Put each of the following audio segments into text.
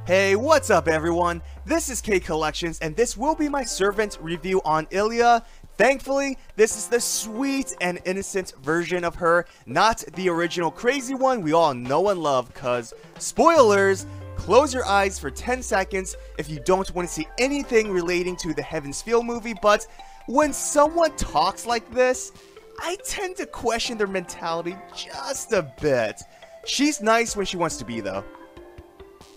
Hey, what's up everyone? This is K Collections and this will be my servant review on Illya. Thankfully, this is the sweet and innocent version of her, not the original crazy one we all know and love, cause, spoilers, close your eyes for 10 seconds if you don't want to see anything relating to the Illyasviel movie, but when someone talks like this, I tend to question their mentality just a bit. She's nice when she wants to be though.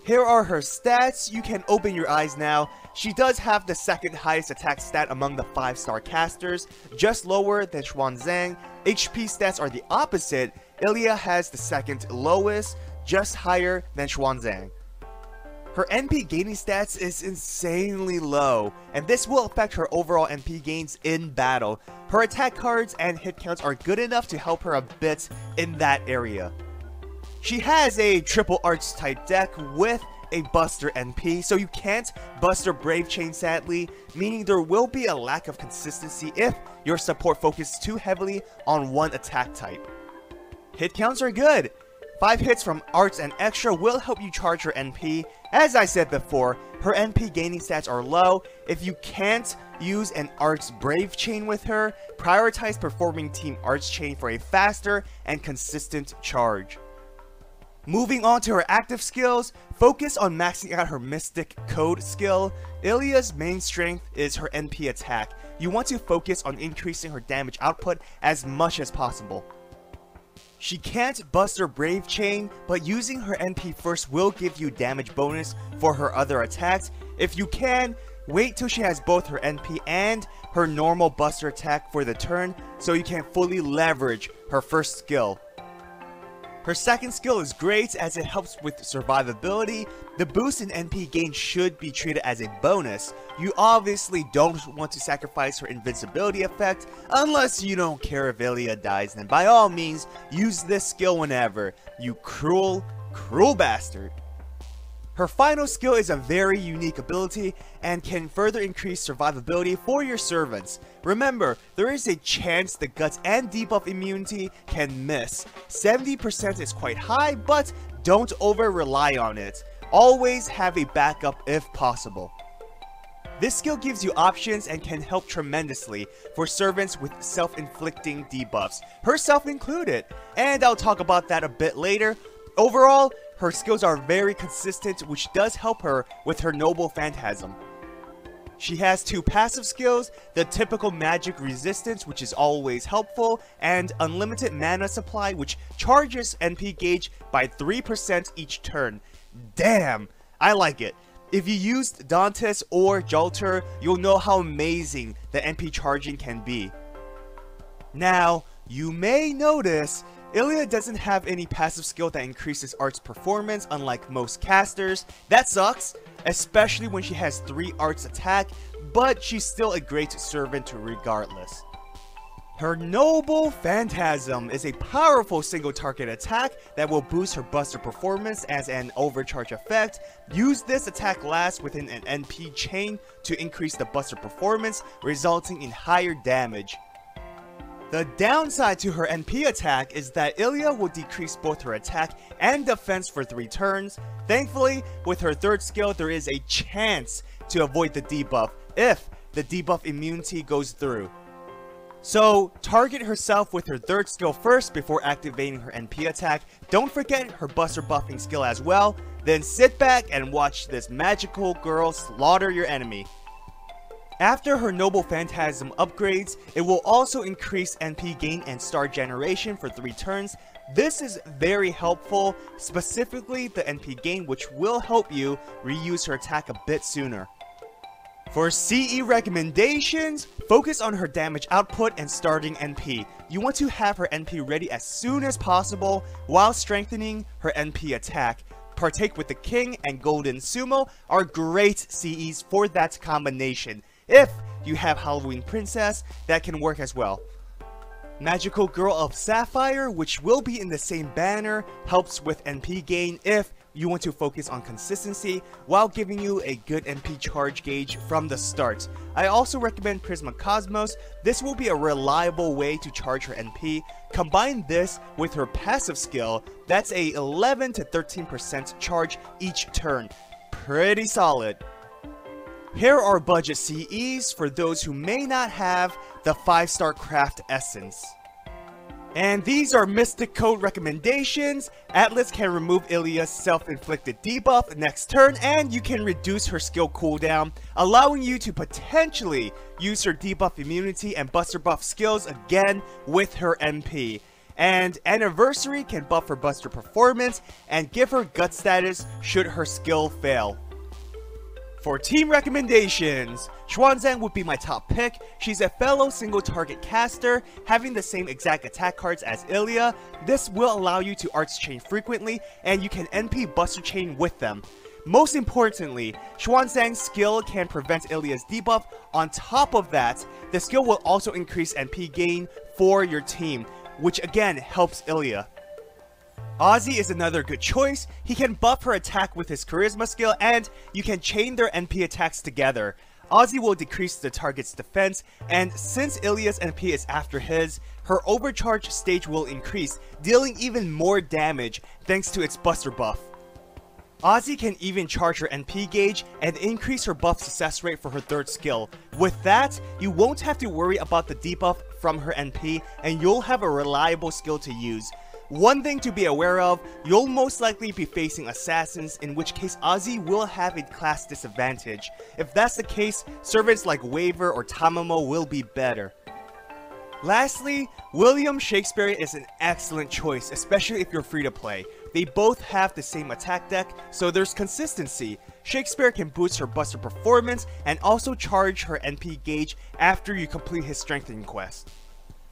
Here are her stats. You can open your eyes now. She does have the second highest attack stat among the 5-star casters, just lower than Xuanzang. HP stats are the opposite. Illya has the second lowest, just higher than Xuanzang. Her NP gaining stats is insanely low, and this will affect her overall NP gains in battle. Her attack cards and hit counts are good enough to help her a bit in that area. She has a triple arts type deck with a Buster NP, so you can't Buster Brave Chain sadly, meaning there will be a lack of consistency if your support focuses too heavily on one attack type. Hit counts are good. 5 hits from arts and extra will help you charge her NP. As I said before, her NP gaining stats are low. If you can't use an arts Brave Chain with her, prioritize performing team arts chain for a faster and consistent charge. Moving on to her active skills, focus on maxing out her Mystic Code skill. Illya's main strength is her NP attack. You want to focus on increasing her damage output as much as possible. She can't Buster Brave Chain, but using her NP first will give you damage bonus for her other attacks. If you can, wait till she has both her NP and her normal Buster attack for the turn so you can fully leverage her first skill. Her second skill is great as it helps with survivability. The boost in NP gain should be treated as a bonus. You obviously don't want to sacrifice her invincibility effect unless you don't care if Illya dies, then by all means use this skill whenever, you cruel bastard. Her final skill is a very unique ability and can further increase survivability for your servants. Remember, there is a chance the guts and debuff immunity can miss. 70% is quite high, but don't over rely on it. Always have a backup if possible. This skill gives you options and can help tremendously for servants with self-inflicting debuffs, herself included, and I'll talk about that a bit later. Overall, her skills are very consistent, which does help her with her Noble Phantasm. She has 2 passive skills, the typical magic resistance, which is always helpful, and unlimited mana supply, which charges NP gauge by 3% each turn. Damn, I like it. If you used Dantes or Jolter, you'll know how amazing the NP charging can be. Now, you may notice Illya doesn't have any passive skill that increases arts performance unlike most casters. That sucks, especially when she has 3 arts attack, but she's still a great servant regardless. Her Noble Phantasm is a powerful single target attack that will boost her Buster performance as an overcharge effect. Use this attack last within an NP chain to increase the Buster performance, resulting in higher damage. The downside to her NP attack is that Illya will decrease both her attack and defense for 3 turns. Thankfully, with her third skill, there is a chance to avoid the debuff if the debuff immunity goes through. So, target herself with her third skill first before activating her NP attack. Don't forget her Buster buffing skill as well. Then sit back and watch this magical girl slaughter your enemy. After her Noble Phantasm upgrades, it will also increase NP gain and star generation for 3 turns. This is very helpful, specifically the NP gain, which will help you reuse her attack a bit sooner. For CE recommendations, focus on her damage output and starting NP. You want to have her NP ready as soon as possible while strengthening her NP attack. Partake with the King and Golden Sumo are great CEs for that combination. If you have Halloween Princess, that can work as well. Magical Girl of Sapphire, which will be in the same banner, helps with NP gain if you want to focus on consistency while giving you a good NP charge gauge from the start. I also recommend Prisma Cosmos. This will be a reliable way to charge her NP. Combine this with her passive skill, that's a 11 to 13% charge each turn. pretty solid. Here are budget CEs for those who may not have the 5-star craft essence. And these are Mystic Code recommendations. Atlas can remove Illya's self-inflicted debuff next turn, and you can reduce her skill cooldown, allowing you to potentially use her debuff immunity and buster buff skills again with her MP. And Anniversary can buff her buster performance and give her gut status should her skill fail. For team recommendations, Xuanzang would be my top pick. She's a fellow single target caster, having the same exact attack cards as Illya. This will allow you to arts chain frequently, and you can NP buster chain with them. Most importantly, Xuanzang's skill can prevent Illya's debuff. On top of that, the skill will also increase NP gain for your team, which again helps Illya. Ozzy is another good choice. He can buff her attack with his charisma skill, and you can chain their NP attacks together. Ozzy will decrease the target's defense, and since Illya's NP is after his, her overcharge stage will increase, dealing even more damage thanks to its buster buff. Ozzy can even charge her NP gauge and increase her buff success rate for her third skill. With that, you won't have to worry about the debuff from her NP, and you'll have a reliable skill to use. One thing to be aware of, you'll most likely be facing assassins, in which case Ozzy will have a class disadvantage. If that's the case, servants like Waver or Tamamo will be better. Lastly, William Shakespeare is an excellent choice, especially if you're free to play. They both have the same attack deck, so there's consistency. Shakespeare can boost her buster performance and also charge her NP gauge after you complete his strengthening quest.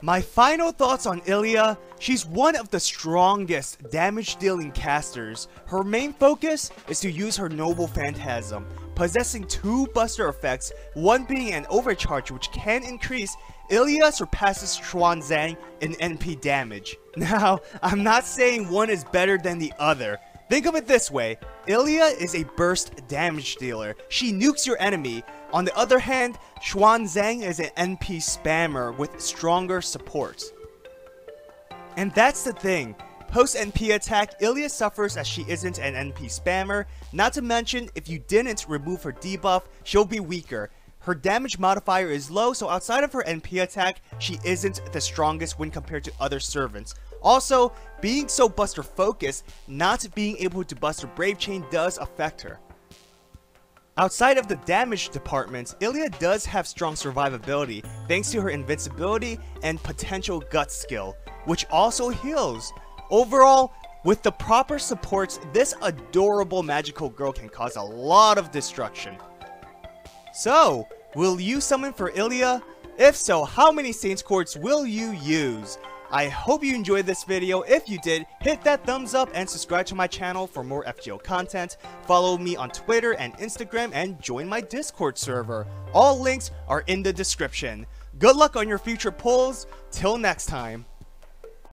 My final thoughts on Illya: she's one of the strongest damage dealing casters. Her main focus is to use her Noble Phantasm, possessing 2 buster effects, one being an overcharge which can increase. Illya surpasses Xuanzang in NP damage. Now, I'm not saying one is better than the other. Think of it this way, Illya is a burst damage dealer. She nukes your enemy. On the other hand, Xuanzang is an NP spammer with stronger support. And that's the thing, post NP attack, Illya suffers as she isn't an NP spammer. Not to mention, if you didn't remove her debuff, she'll be weaker. Her damage modifier is low, so outside of her NP attack, she isn't the strongest when compared to other servants. Also, being so buster focused, not being able to buster Brave Chain does affect her. Outside of the damage department, Illya does have strong survivability thanks to her invincibility and potential gut skill, which also heals. Overall, with the proper supports, this adorable magical girl can cause a lot of destruction. So, will you summon for Illya? If so, how many Saints Cords will you use? I hope you enjoyed this video. If you did, hit that thumbs up and subscribe to my channel for more FGO content. Follow me on Twitter and Instagram and join my Discord server. All links are in the description. Good luck on your future pulls. Till next time.